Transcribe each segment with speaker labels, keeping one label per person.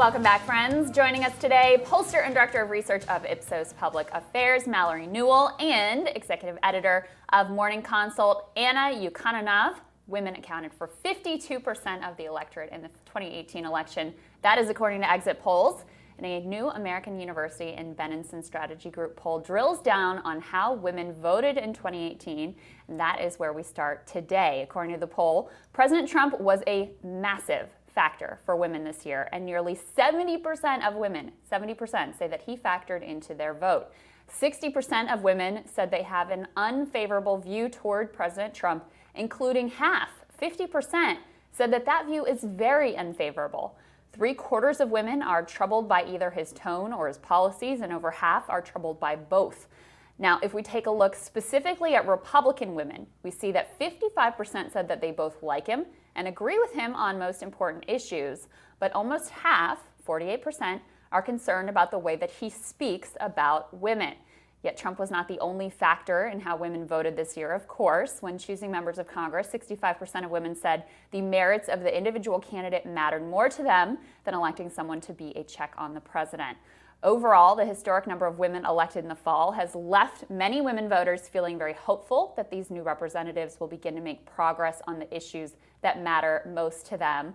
Speaker 1: Welcome back, friends. Joining us today, pollster and director of research of Ipsos Public Affairs, Mallory Newall, and executive editor of Morning Consult, Anna Yukonanov. Women accounted for 52% of the electorate in the 2018 election. That is according to exit polls. And a New American University and Benenson Strategy Group poll drills down on how women voted in 2018. And that is where we start today. According to the poll, President Trump was a massive factor for women this year, and nearly 70% of women, 70%, say that he factored into their vote. 60% of women said they have an unfavorable view toward President Trump, including half, 50%, said that that view is very unfavorable. 3/4 of women are troubled by either his tone or his policies, and over half are troubled by both. Now, if we take a look specifically at Republican women, we see that 55% said that they both like him and agree with him on most important issues, but almost half, 48%, are concerned about the way that he speaks about women. Yet Trump was not the only factor in how women voted this year, of course. When choosing members of Congress, 65% of women said the merits of the individual candidate mattered more to them than electing someone to be a check on the president. Overall, the historic number of women elected in the fall has left many women voters feeling very hopeful that these new representatives will begin to make progress on the issues that matter most to them.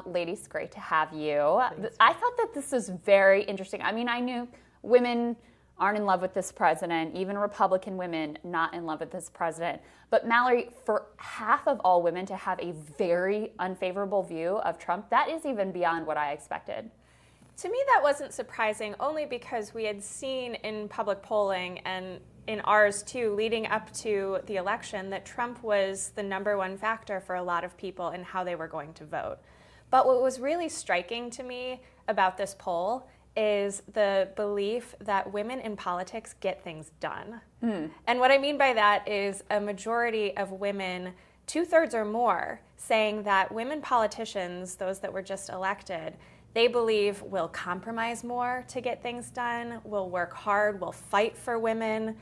Speaker 1: Ladies, great to have you. Thanks. I thought that this was very interesting. I mean, I knew women aren't in love with this president, even Republican women not in love with this president. But Mallory, for half of all women to have a very unfavorable view of Trump, that is even beyond what I expected.
Speaker 2: To me, that wasn't surprising, only because we had seen in public polling and in ours too, leading up to the election, that Trump was the #1 factor for a lot of people in how they were going to vote. But what was really striking to me about this poll is the belief that women in politics get things done. And what I mean by that is a majority of women, 2/3 or more, saying that women politicians, those that were just elected, they believe will compromise more to get things done, will work hard, will fight for women,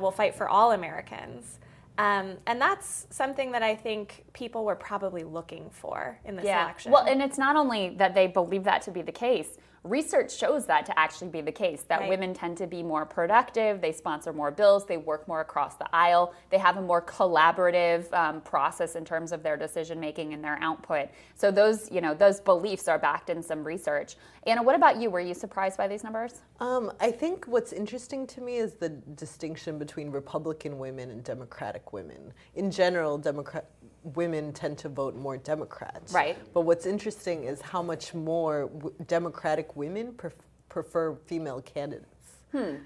Speaker 2: will fight for all Americans. And that's something that I think people were probably looking for in this election.
Speaker 1: Well, and it's not only that they believe that to be the case. Research shows that to actually be the case, that women tend to be more productive, they sponsor more bills, they work more across the aisle, they have a more collaborative process in terms of their decision making and their output. So those beliefs are backed in some research. Anna, what about you? Were you surprised by these numbers?
Speaker 3: I think what's interesting to me is the distinction between Republican women and Democratic women. In general, women tend to vote more Democrat.
Speaker 1: Right.
Speaker 3: But what's interesting is how much more Democratic women prefer female candidates.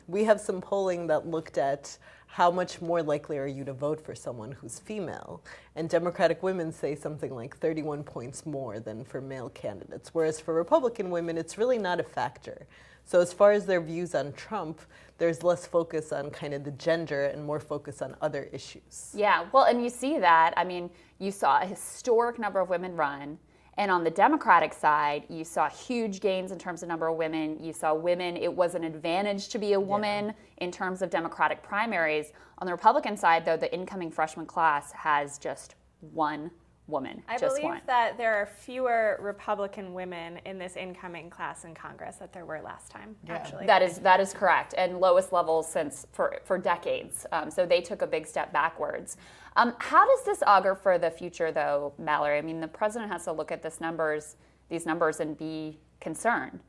Speaker 3: We have some polling that looked at how much more likely are you to vote for someone who's female. And Democratic women say something like 31 points more than for male candidates. Whereas for Republican women, it's really not a factor. So as far as their views on Trump, there's less focus on kind of the gender and more focus on other issues.
Speaker 1: Yeah, well, and you see that. I mean, you saw a historic number of women run. And on the Democratic side, you saw huge gains in terms of number of women. You saw women, it was an advantage to be a woman in terms of Democratic primaries. On the Republican side, though, the incoming freshman class has just one woman.
Speaker 2: I believe that there are fewer Republican women in this incoming class in Congress than there were last time, actually.
Speaker 1: That is correct, and lowest levels since for decades. So they took a big step backwards. How does this augur for the future, though, Mallory? I mean, the president has to look at these numbers and be concerned.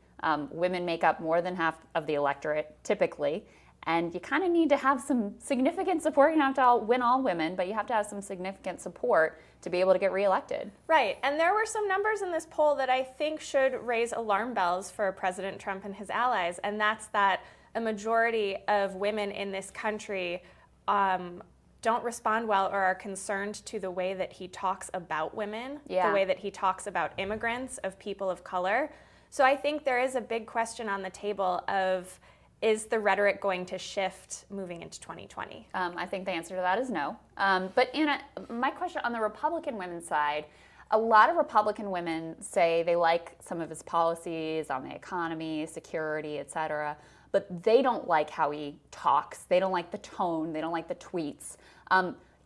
Speaker 1: Women make up more than half of the electorate, typically. And you kind of need to have some significant support. You don't have to win all women, but you have to have some significant support to be able to get reelected.
Speaker 2: Right, and there were some numbers in this poll that I think should raise alarm bells for President Trump and his allies, and that's that a majority of women in this country don't respond well or are concerned to the way that he talks about women, the way that he talks about immigrants, of people of color. So I think there is a big question on the table of, is the rhetoric going to shift moving into 2020?
Speaker 1: I think the answer to that is no. But Anna, my question on the Republican women's side, a lot of Republican women say they like some of his policies on the economy, security, et cetera, but they don't like how he talks. They don't like the tone. They don't like the tweets.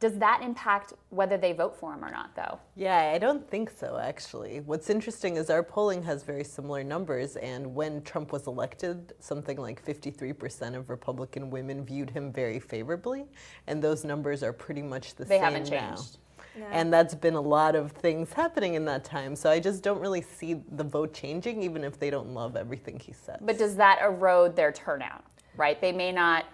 Speaker 1: Does that impact whether they vote for him or not, though?
Speaker 3: Yeah, I don't think so, actually. What's interesting is our polling has very similar numbers, and when Trump was elected, something like 53% of Republican women viewed him very favorably, and those numbers are pretty much the same now.
Speaker 1: They haven't changed.
Speaker 2: No.
Speaker 3: And that's been a lot of things happening in that time, so I just don't really see the vote changing, even if they don't love everything he says.
Speaker 1: But does that erode their turnout, right? They may not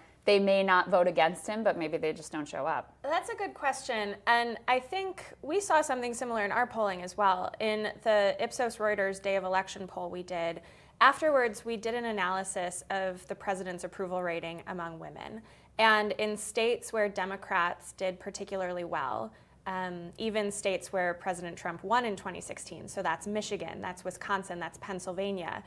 Speaker 1: vote against him, but maybe they just don't show up.
Speaker 2: That's a good question. And I think we saw something similar in our polling as well. In the Ipsos Reuters day of election poll we did, afterwards we did an analysis of the president's approval rating among women. And in states where Democrats did particularly well, even states where President Trump won in 2016, so that's Michigan, that's Wisconsin, that's Pennsylvania,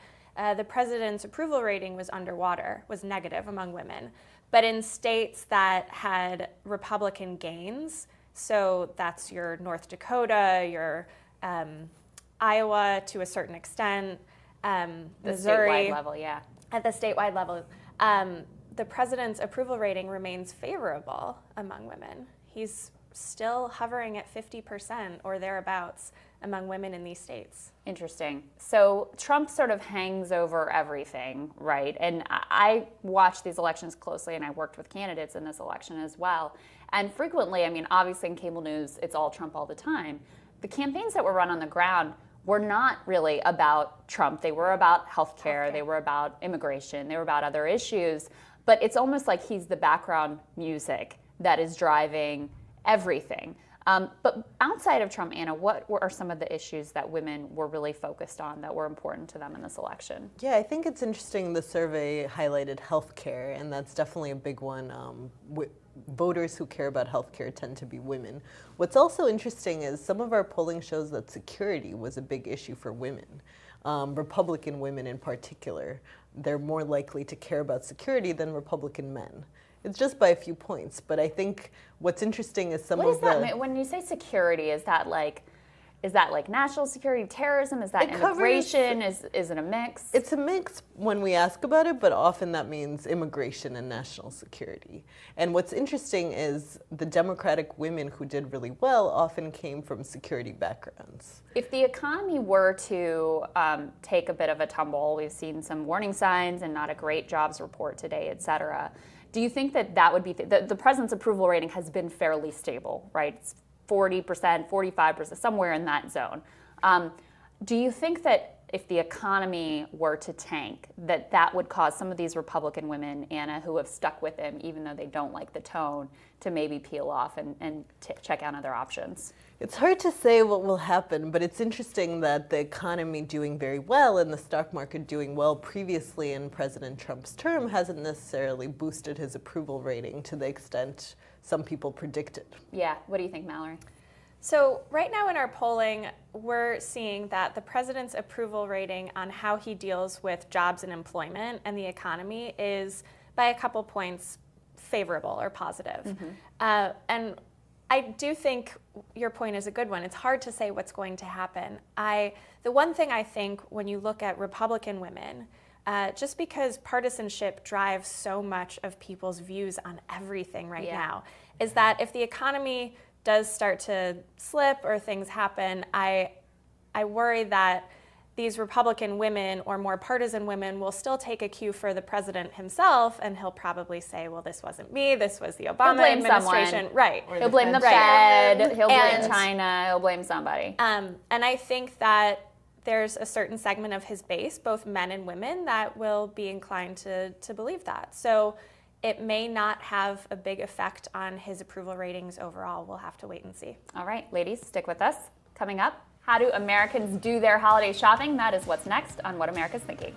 Speaker 2: the president's approval rating was underwater, was negative among women. But in states that had Republican gains, so that's your North Dakota, your Iowa to a certain extent, Missouri.
Speaker 1: Statewide level, yeah.
Speaker 2: At the statewide level, the president's approval rating remains favorable among women. He's still hovering at 50% or thereabouts among women in these states.
Speaker 1: Interesting. So Trump sort of hangs over everything, right? And I watch these elections closely, and I worked with candidates in this election as well. And frequently, I mean, obviously in cable news, it's all Trump all the time. The campaigns that were run on the ground were not really about Trump. They were about healthcare. They were about immigration. They were about other issues. But it's almost like he's the background music that is driving everything. But outside of Trump, Anna, what are some of the issues that women were really focused on that were important to them in this election?
Speaker 3: Yeah, I think it's interesting the survey highlighted healthcare, and that's definitely a big one. Voters who care about healthcare tend to be women. What's also interesting is some of our polling shows that security was a big issue for women. Republican women in particular, they're more likely to care about security than Republican men. It's just by a few points, but I think what's interesting is some
Speaker 1: What
Speaker 3: of
Speaker 1: does that mean? When you say security, is that like national security, terrorism? Is that immigration? Is it a mix?
Speaker 3: It's a mix when we ask about it, but often that means immigration and national security. And what's interesting is the Democratic women who did really well often came from security backgrounds.
Speaker 1: If the economy were to take a bit of a tumble, we've seen some warning signs and not a great jobs report today, et cetera. Do you think that would be, the president's approval rating has been fairly stable, right? It's 40%, 45%, somewhere in that zone. Do you think that if the economy were to tank, that would cause some of these Republican women, Anna, who have stuck with him, even though they don't like the tone, to maybe peel off and check out other options?
Speaker 3: It's hard to say what will happen, but it's interesting that the economy doing very well and the stock market doing well previously in President Trump's term hasn't necessarily boosted his approval rating to the extent some people predicted.
Speaker 1: Yeah, what do you think, Mallory?
Speaker 2: So right now in our polling, we're seeing that the president's approval rating on how he deals with jobs and employment and the economy is by a couple points favorable or positive. Mm-hmm. And I do think your point is a good one. It's hard to say what's going to happen. The one thing I think when you look at Republican women, just because partisanship drives so much of people's views on everything right now, is that if the economy does start to slip or things happen, I worry that these Republican women or more partisan women will still take a cue for the president himself, and he'll probably say, well, this wasn't me, this was the Obama administration.
Speaker 1: Someone.
Speaker 2: Right.
Speaker 1: He'll blame the Fed, he'll blame China, he'll blame somebody.
Speaker 2: And I think that there's a certain segment of his base, both men and women, that will be inclined to believe that. So it may not have a big effect on his approval ratings overall. We'll have to wait and see.
Speaker 1: All right, ladies, stick with us. Coming up, how do Americans do their holiday shopping? That is what's next on What America's Thinking.